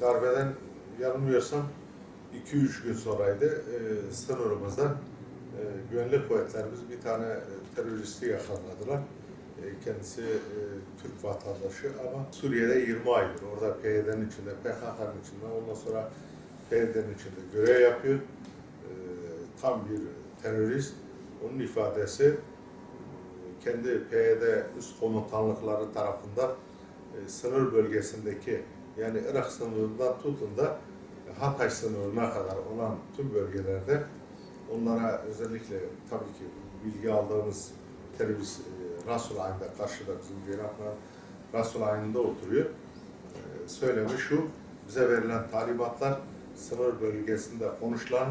Darbeden yanılmıyorsam 2-3 gün sonraydı. Sınırımızda güvenlik kuvvetlerimiz bir tane teröristi yakaladılar. Kendisi Türk vatandaşı ama Suriye'de 20 aydır. Orada PYD'nin içinde, PKK'nın içinde, ondan sonra PYD'nin içinde görev yapıyor. Tam bir terörist. Onun ifadesi kendi PYD üst komutanlıkları tarafından sınır bölgesindeki, yani Irak sınırından tutun da Hatay sınırına kadar olan tüm bölgelerde onlara özellikle tabii ki bilgi aldığımız terörist Rasul Ayn'da, karşıda bizim Ceylanpınar Rasul Ayn'da oturuyor. Söylemi şu: bize verilen talimatlar sınır bölgesinde konuşulan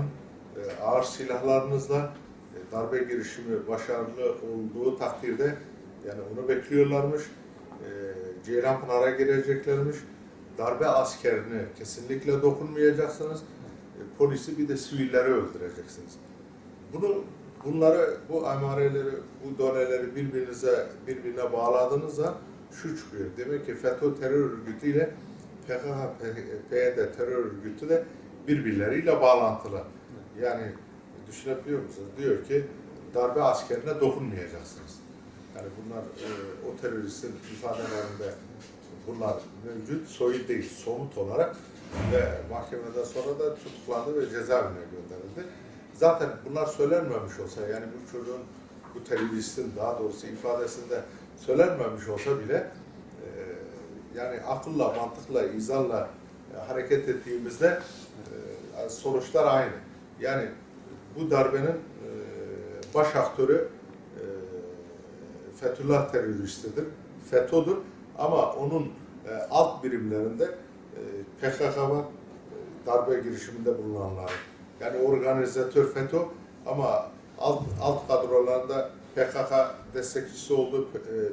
ağır silahlarınızla darbe girişimi başarılı olduğu takdirde, yani onu bekliyorlarmış. Ceylanpınar'a gireceklermiş. Darbe askerini kesinlikle dokunmayacaksınız. Polisi bir de sivilleri öldüreceksiniz. Bu emareleri, bu doneleri birbirine bağladığınızda şu çıkıyor. Demek ki FETÖ terör örgütüyle PKK, PYD terör örgütü de birbirleriyle bağlantılı. Yani düşünebiliyor musunuz? Diyor ki darbe askerine dokunmayacaksınız. Yani bunlar o teröristin ifadelerinde bunlar mevcut, soyut değil, somut olarak ve mahkemeden sonra da tutuklandı ve cezaevine gönderildi. Zaten bunlar söylenmemiş olsa, yani bu çocuğun, bu teröristin daha doğrusu ifadesinde söylenmemiş olsa bile yani akılla, mantıkla, izanla hareket ettiğimizde sonuçlar aynı. Yani bu darbenin baş aktörü Fethullah teröristidir, FETÖ'dür ama onun alt birimlerinde PKK var, darbe girişiminde bulunanlar. Yani organizatör FETÖ ama alt kadrolarında PKK destekçisi oldu,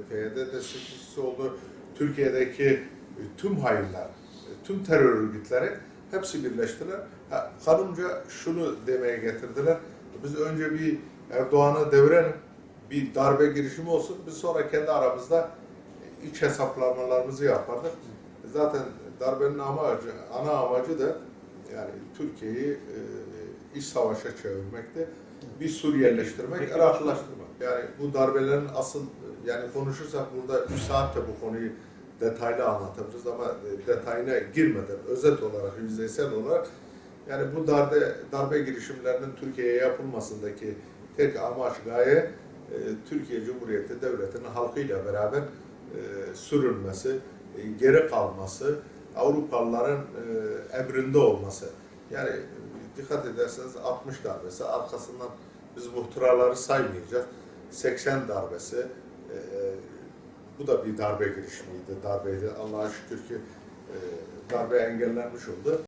PYD destekçisi oldu. Türkiye'deki tüm hainler, tüm terör örgütleri hepsi birleştiler. Kanımca şunu demeye getirdiler: biz önce bir Erdoğan'ı devirelim, bir darbe girişimi olsun, biz sonra kendi aramızda iç hesaplamalarımızı yapardık. Zaten darbenin ana amacı da yani Türkiye'yi iç savaşa çevirmekti. Bir Suriyeleştirmek, Iraklılaştırmak. Yani bu darbelerin asıl, yani konuşursak burada 3 saatte bu konuyu detaylı anlatabiliriz ama detayına girmeden özet olarak, yüzeysel olarak, yani bu darbe girişimlerinin Türkiye'ye yapılmasındaki tek amaç, gaye Türkiye Cumhuriyeti Devleti'nin halkıyla beraber sürülmesi, geri kalması, Avrupalıların emrinde olması. Yani dikkat ederseniz 60 darbesi, arkasından biz muhtıraları saymayacağız. 80 darbesi, bu da bir darbe girişimiydi, darbeydi. Allah'a şükür ki darbe engellenmiş oldu.